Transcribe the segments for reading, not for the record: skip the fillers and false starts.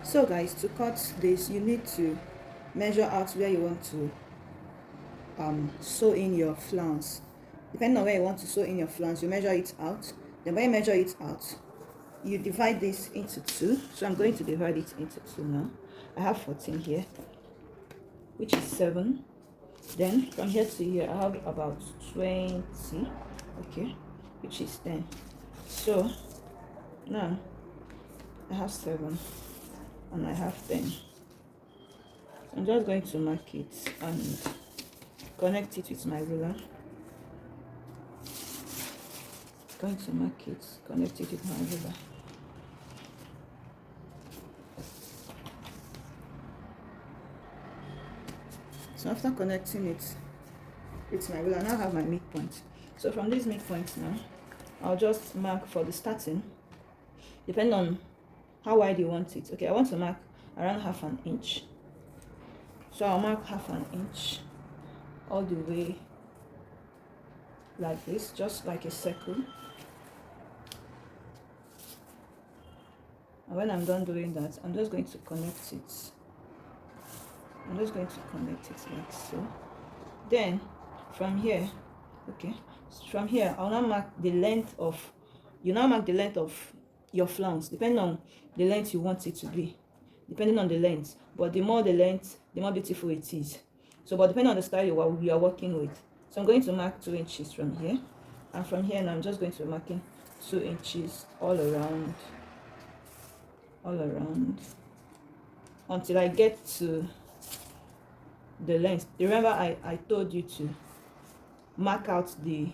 So guys, to cut this, you need to measure out where you want to sew in your flounce. Depending on where you want to sew in your flounce, you measure it out. Then when you measure it out, you divide this into two. So I'm going to divide it into two now. I have 14 here, which is 7. Then from here to here, I have about 20, okay, which is 10. So now I have 7 and I have 10. I'm just going to mark it and connect it with my ruler. Going to mark it, connect it with my ruler. So after connecting it with my ruler, I now have my midpoint. So from this midpoint now, I'll just mark for the starting, depending on how wide you want it. Okay, I want to mark around ½ an inch. So I'll mark ½ an inch all the way like this, just like a circle. And when I'm done doing that, I'm just going to connect it. I'm just going to connect it like so. Then from here, okay, from here I'll now mark the length of, you now mark the length of your flounce, depending on the length you want it to be, depending on the length. But the more the length, the more beautiful it is. So but depending on the style you are working with. So I'm going to mark 2 inches from here, and from here now I'm just going to be marking 2 inches all around until I get to the length. Remember I told you to mark out the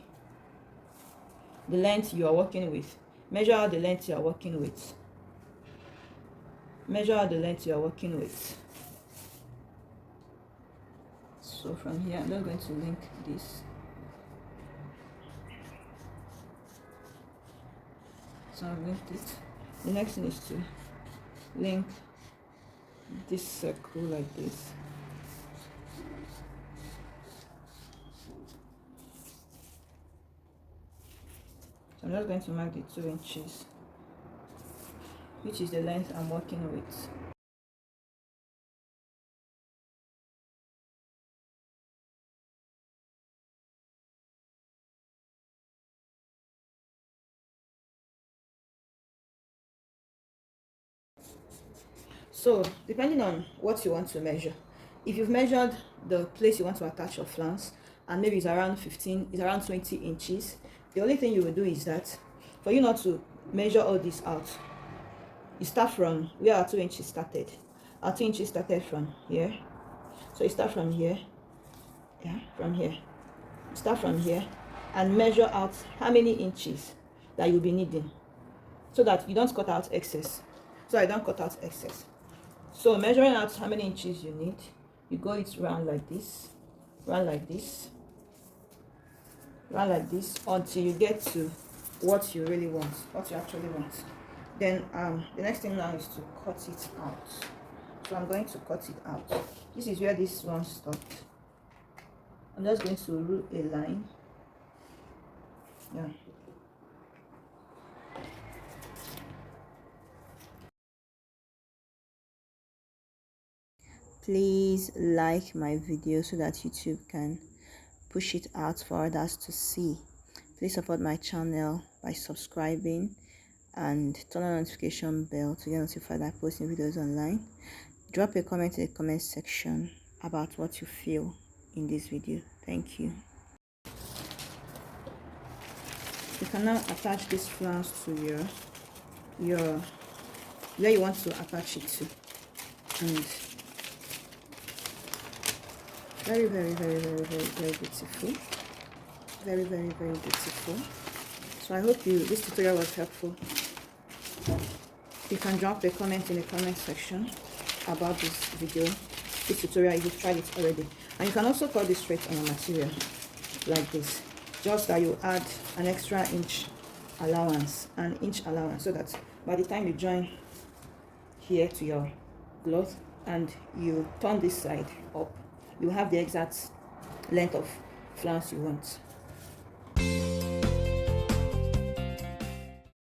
length you are working with. Measure out the length you are working with. Measure out the length you are working with. So from here I'm just going to link this. So I've linked it. The next thing is to link this circle like this. So I'm just going to mark the 2 inches, which is the length I'm working with. So depending on what you want to measure, if you've measured the place you want to attach your flounce and maybe it's around 20 inches, the only thing you will do is that for you not to measure all this out, you start from where our 2 inches started. Our 2 inches started from here. So you start from here, yeah, from here. Start from here and measure out how many inches that you'll be needing, so that you don't cut out excess. So I don't cut out excess. So measuring out how many inches you need, you go it round like this, round like this, round like this, until you get to what you really want, what you actually want. Then the next thing now is to cut it out. So I'm going to cut it out. This is where this one stopped. I'm just going to rule a line. Yeah. Please like my video so that YouTube can push it out for others to see. Please support my channel by subscribing and turn on the notification bell to get notified that I post new videos online. Drop a comment in the comment section about what you feel in this video. Thank you. You can now attach this flounce to your where you want to attach it to, and very beautiful, very beautiful. So I hope this tutorial was helpful. You can drop a comment in the comment section about this video, this tutorial, if you've tried it already. And you can also cut this straight on a material like this, just that you add an extra inch allowance, so that by the time you join here to your cloth and you turn this side up, you have the exact length of flounce you want.